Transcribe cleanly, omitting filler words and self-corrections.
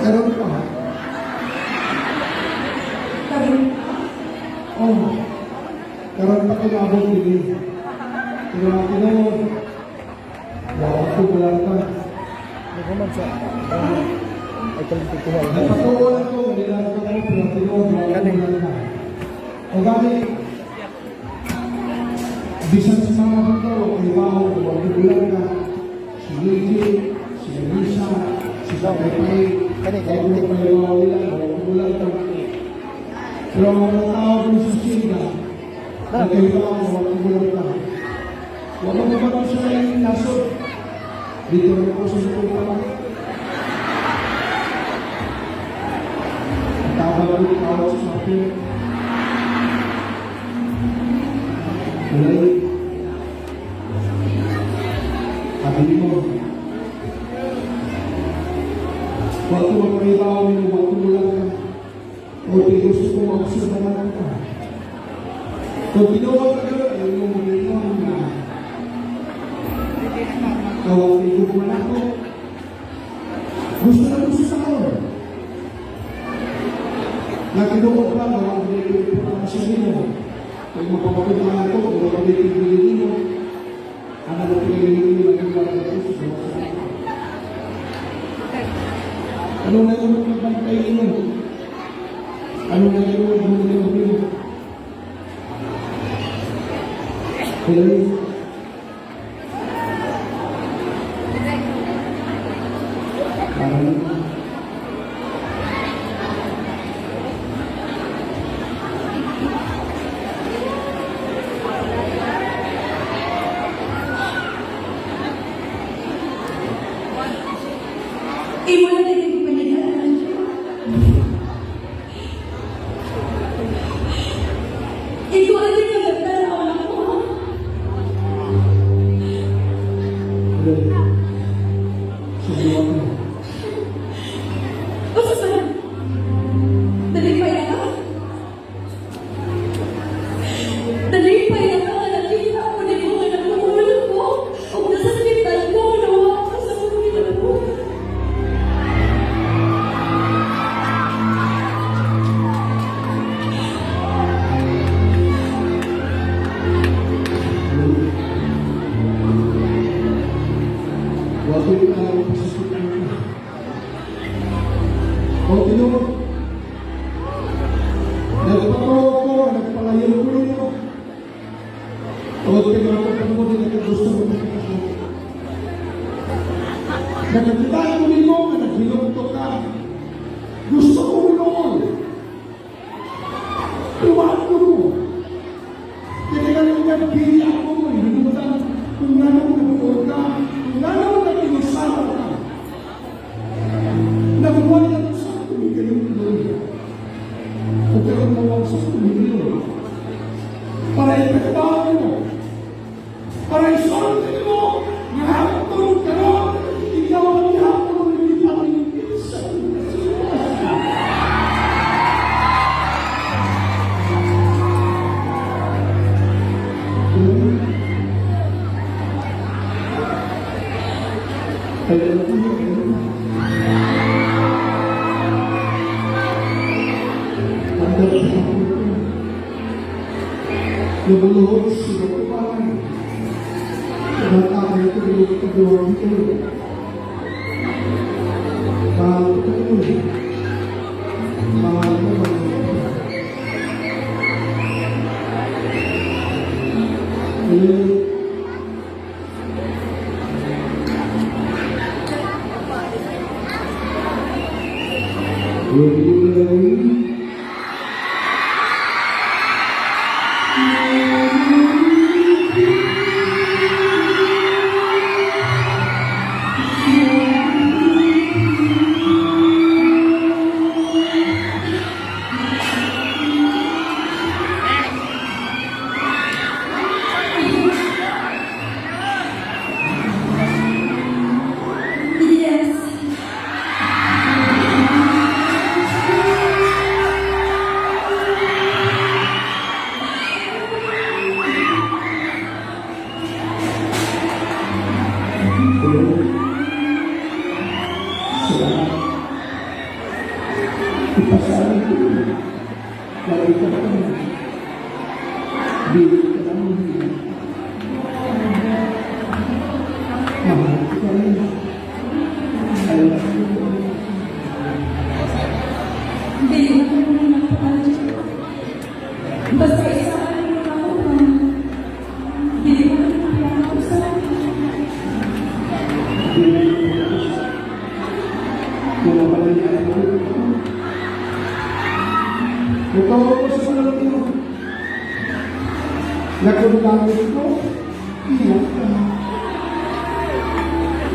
Meron pa. Oh, karon pa kayo abot dili. Pero ako wow, wala ka. Hindi ko man sa ay kalipikuhan. Napatuwa ko, nilalang ko pero tinuod ka. O gani, bisan sa mga bito, ibaw, wag bulan ka. Si Luigi, si Elisa, si Sapay, kaya mo pa yung wag bulan ka. Pero ang mga tao ko sa Sina, nagkaibaw, wag bulan ka. Huwag mo ba ito sa yung nasod? Dito rin ako sa ito pa. Tawag ko tawag sa akin. Mulai. Sabi mo. Waktu magkaibaw mo, waktu mo lang ka. O gusto ko magsunaman ka. Kung ginawa ka na, ayaw mo magkaibaw na. Kawagin ko naman ako. Gusto na gusto sa ako. Nakinuha ka na, kawagin ko naman siya nila. Kung mapapagod naman ako, kung mapapagod mo, ano na pinagiging mo naging mga gusto sa mga. Ano na yung magbantay mo? Ano na yung magbantay mo? Kaya Ibu na din yung panyagaan. Ikaw ang tinagagdan ako na ko. Basta sa dalipay na ka? Dalipay na ka, nakita ako na yung mga nagpamulan ko. O nasa hospital ko, nawa ako sa hospital ko. waktu itu kalau sesuatu kau tidur nagpapalayo ko nito kau pinapapag mo din ang gusto mo nagkakita ko nito naghilong ka gusto ko noon tumaan ko mo kaya nga nagpili ako mo hinutan kung gano'n nabuod ka kung gano'n nag-inisama ka nabubuhay na sa tumigilin doon kung gano'n mawag sa tumigilin para ipagbahan mo para isolve mo na hapon ka ron ikaw ang hapon hindi pa rin sa Nabuluhod siya ko parang natapay ko rin ito doon ito. Bago ko ito. Bago ko ito. Ipasabi ko. Nakita ko na. Bili ka lang bili. Mahal ka rin. Alam ko. Hindi ako muna basta isa ka rin ako pa. Hindi ko rin ako sa Natawa ko sa sulat mo. Nakundangan ko, iyak ka na.